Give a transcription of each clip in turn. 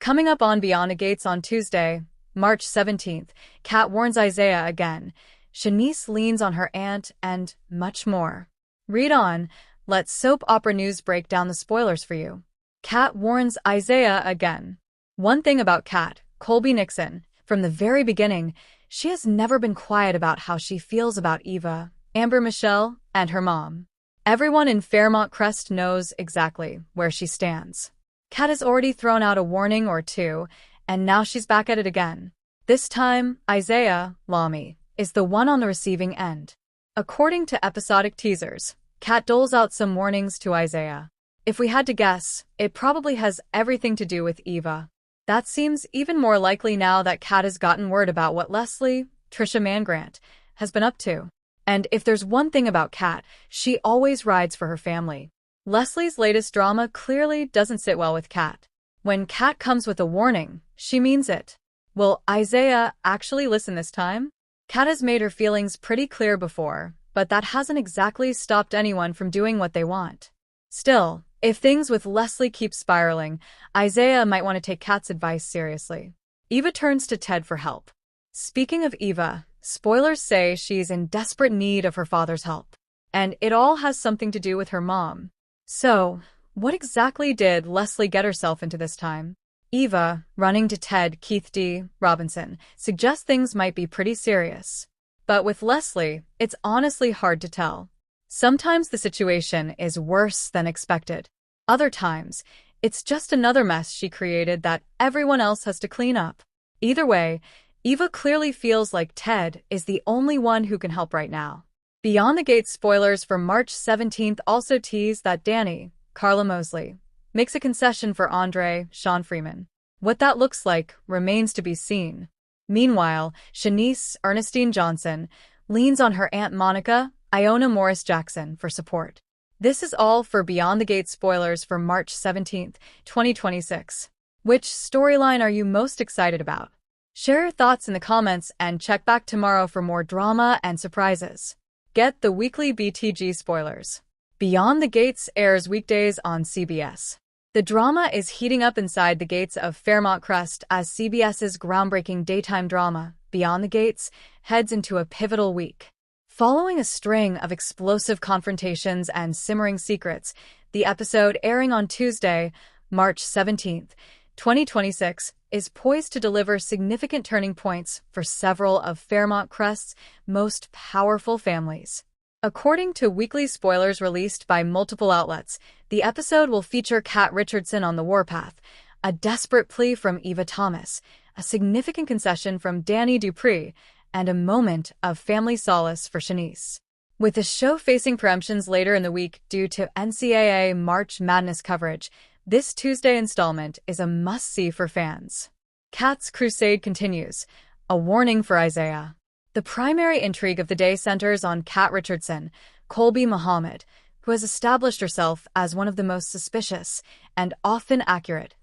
Coming up on Beyond the Gates on Tuesday, March 17th, Kat warns Isaiah again. Shanice leans on her aunt, and much more. Read on. Let soap opera news break down the spoilers for you. Kat warns Isaiah again. One thing about Kat, Colby Nixon, from the very beginning, she has never been quiet about how she feels about Eva, Amber Michelle, and her mom. Everyone in Fairmont Crest knows exactly where she stands. Kat has already thrown out a warning or two, and now she's back at it again. This time, Isaiah, Lamy, is the one on the receiving end. According to episodic teasers, Kat doles out some warnings to Isaiah. If we had to guess, it probably has everything to do with Eva. That seems even more likely now that Kat has gotten word about what Leslie, Trisha Mangrant, has been up to. And if there's one thing about Kat, she always rides for her family. Leslie's latest drama clearly doesn't sit well with Kat. When Kat comes with a warning, she means it. Will Isaiah actually listen this time? Kat has made her feelings pretty clear before, but that hasn't exactly stopped anyone from doing what they want. Still, if things with Leslie keep spiraling, Isaiah might want to take Kat's advice seriously. Eva turns to Ted for help. Speaking of Eva, spoilers say she's in desperate need of her father's help. And it all has something to do with her mom. So, what exactly did Leslie get herself into this time? Eva, running to Ted Keith D. Robinson, suggests things might be pretty serious. But with Leslie, it's honestly hard to tell. Sometimes the situation is worse than expected. Other times, it's just another mess she created that everyone else has to clean up. Either way, Eva clearly feels like Ted is the only one who can help right now. Beyond the Gates spoilers for March 17th also tease that Danny, Carla Mosley, makes a concession for Andre, Sean Freeman. What that looks like remains to be seen. Meanwhile, Shanice, Ernestine Johnson, leans on her Aunt Monica, Iona Morris Jackson, for support. This is all for Beyond the Gates spoilers for March 17th, 2026. Which storyline are you most excited about? Share your thoughts in the comments and check back tomorrow for more drama and surprises. Get the weekly BTG spoilers. Beyond the Gates airs weekdays on CBS. The drama is heating up inside the gates of Fairmont Crest as CBS's groundbreaking daytime drama, Beyond the Gates, heads into a pivotal week. Following a string of explosive confrontations and simmering secrets, the episode airing on Tuesday, March 17th, 2026, is poised to deliver significant turning points for several of Fairmont Crest's most powerful families. According to weekly spoilers released by multiple outlets, the episode will feature Kat Richardson on the warpath, a desperate plea from Eva Thomas, a significant concession from Danny Dupree, and a moment of family solace for Shanice. With the show facing preemptions later in the week due to NCAA March Madness coverage, this Tuesday installment is a must-see for fans. Kat's crusade continues, a warning for Isaiah. The primary intrigue of the day centers on Kat Richardson, Colby Muhammad, who has established herself as one of the most suspicious and often accurate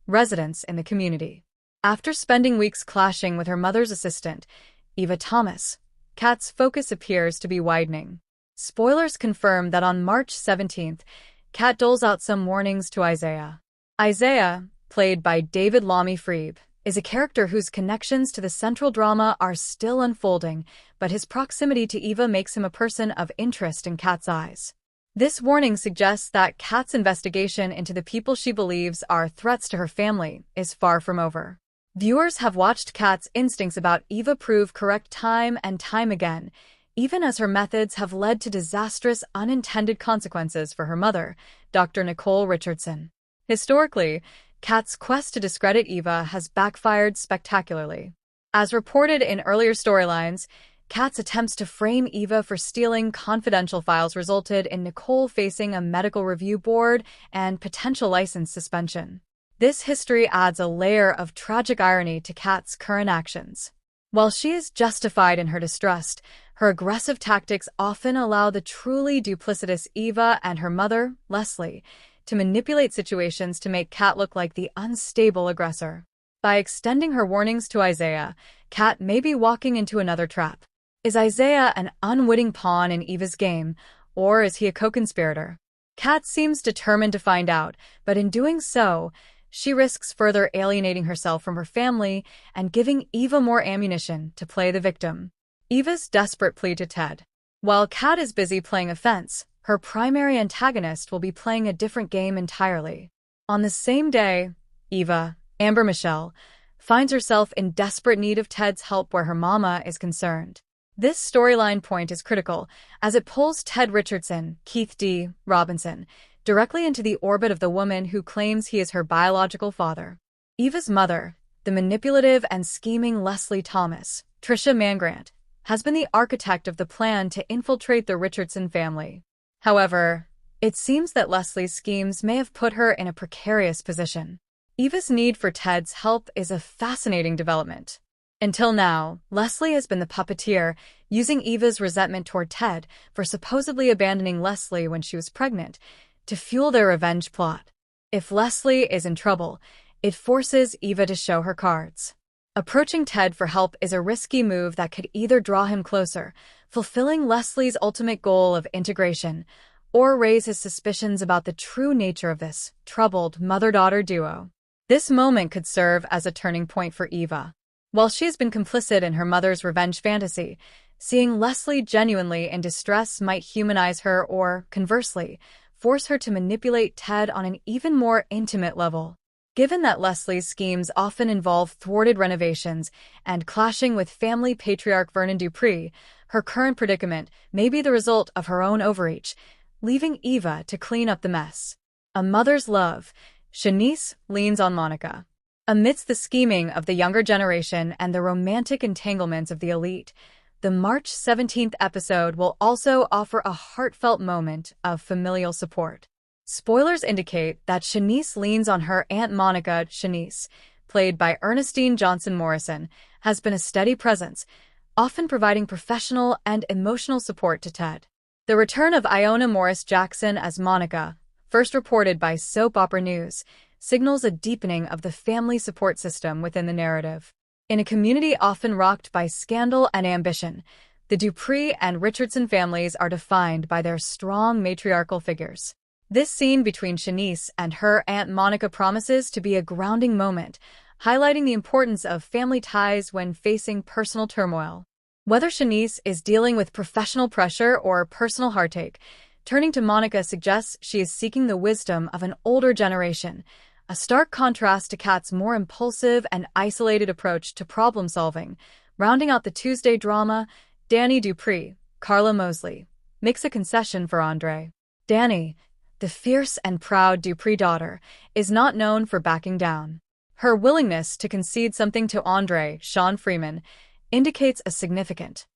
residents in the community. After spending weeks clashing with her mother's assistant, Eva Thomas, Kat's focus appears to be widening. Spoilers confirm that on March 17th, Kat doles out some warnings to Isaiah. Isaiah, played by David Lamy Freeb, is a character whose connections to the central drama are still unfolding, but his proximity to Eva makes him a person of interest in Kat's eyes. This warning suggests that Kat's investigation into the people she believes are threats to her family is far from over. Viewers have watched Kat's instincts about Eva prove correct time and time again, even as her methods have led to disastrous unintended consequences for her mother, Dr. Nicole Richardson. Historically, Kat's quest to discredit Eva has backfired spectacularly. As reported in earlier storylines, Kat's attempts to frame Eva for stealing confidential files resulted in Nicole facing a medical review board and potential license suspension. This history adds a layer of tragic irony to Kat's current actions. While she is justified in her distrust, her aggressive tactics often allow the truly duplicitous Eva and her mother, Leslie, to manipulate situations to make Kat look like the unstable aggressor. By extending her warnings to Isaiah, Kat may be walking into another trap. Is Isaiah an unwitting pawn in Eva's game, or is he a co-conspirator? Kat seems determined to find out, but in doing so, she risks further alienating herself from her family and giving Eva more ammunition to play the victim. Eva's desperate plea to Ted. While Kat is busy playing offense, her primary antagonist will be playing a different game entirely. On the same day, Eva, Amber Michelle, finds herself in desperate need of Ted's help where her mama is concerned. This storyline point is critical, as it pulls Ted Richardson, Keith D. Robinson, directly into the orbit of the woman who claims he is her biological father. Eva's mother, the manipulative and scheming Leslie Thomas, Tricia Mangrant, has been the architect of the plan to infiltrate the Richardson family. However, it seems that Leslie's schemes may have put her in a precarious position. Eva's need for Ted's help is a fascinating development. Until now, Leslie has been the puppeteer, using Eva's resentment toward Ted for supposedly abandoning Leslie when she was pregnant to fuel their revenge plot. If Leslie is in trouble, it forces Eva to show her cards. Approaching Ted for help is a risky move that could either draw him closer, fulfilling Leslie's ultimate goal of integration, or raise his suspicions about the true nature of this troubled mother-daughter duo. This moment could serve as a turning point for Eva. While she's been complicit in her mother's revenge fantasy, seeing Leslie genuinely in distress might humanize her or, conversely, force her to manipulate Ted on an even more intimate level. Given that Leslie's schemes often involve thwarted renovations and clashing with family patriarch Vernon Dupree, her current predicament may be the result of her own overreach, leaving Eva to clean up the mess. A mother's love, Shanice leans on Monica. Amidst the scheming of the younger generation and the romantic entanglements of the elite, the March 17th episode will also offer a heartfelt moment of familial support. Spoilers indicate that Shanice leans on her Aunt Monica. Shanice, played by Ernestine Johnson Morrison, has been a steady presence, often providing professional and emotional support to Ted. The return of Iona Morris Jackson as Monica, first reported by Soap Opera News, signals a deepening of the family support system within the narrative. In a community often rocked by scandal and ambition, the Dupree and Richardson families are defined by their strong matriarchal figures. This scene between Shanice and her Aunt Monica promises to be a grounding moment, highlighting the importance of family ties when facing personal turmoil. Whether Shanice is dealing with professional pressure or personal heartache, turning to Monica suggests she is seeking the wisdom of an older generation, a stark contrast to Kat's more impulsive and isolated approach to problem-solving. Rounding out the Tuesday drama, Danny Dupree, Carla Mosley, makes a concession for Andre. Danny, the fierce and proud Dupree daughter, is not known for backing down. Her willingness to concede something to Andre, Sean Freeman, indicates a significant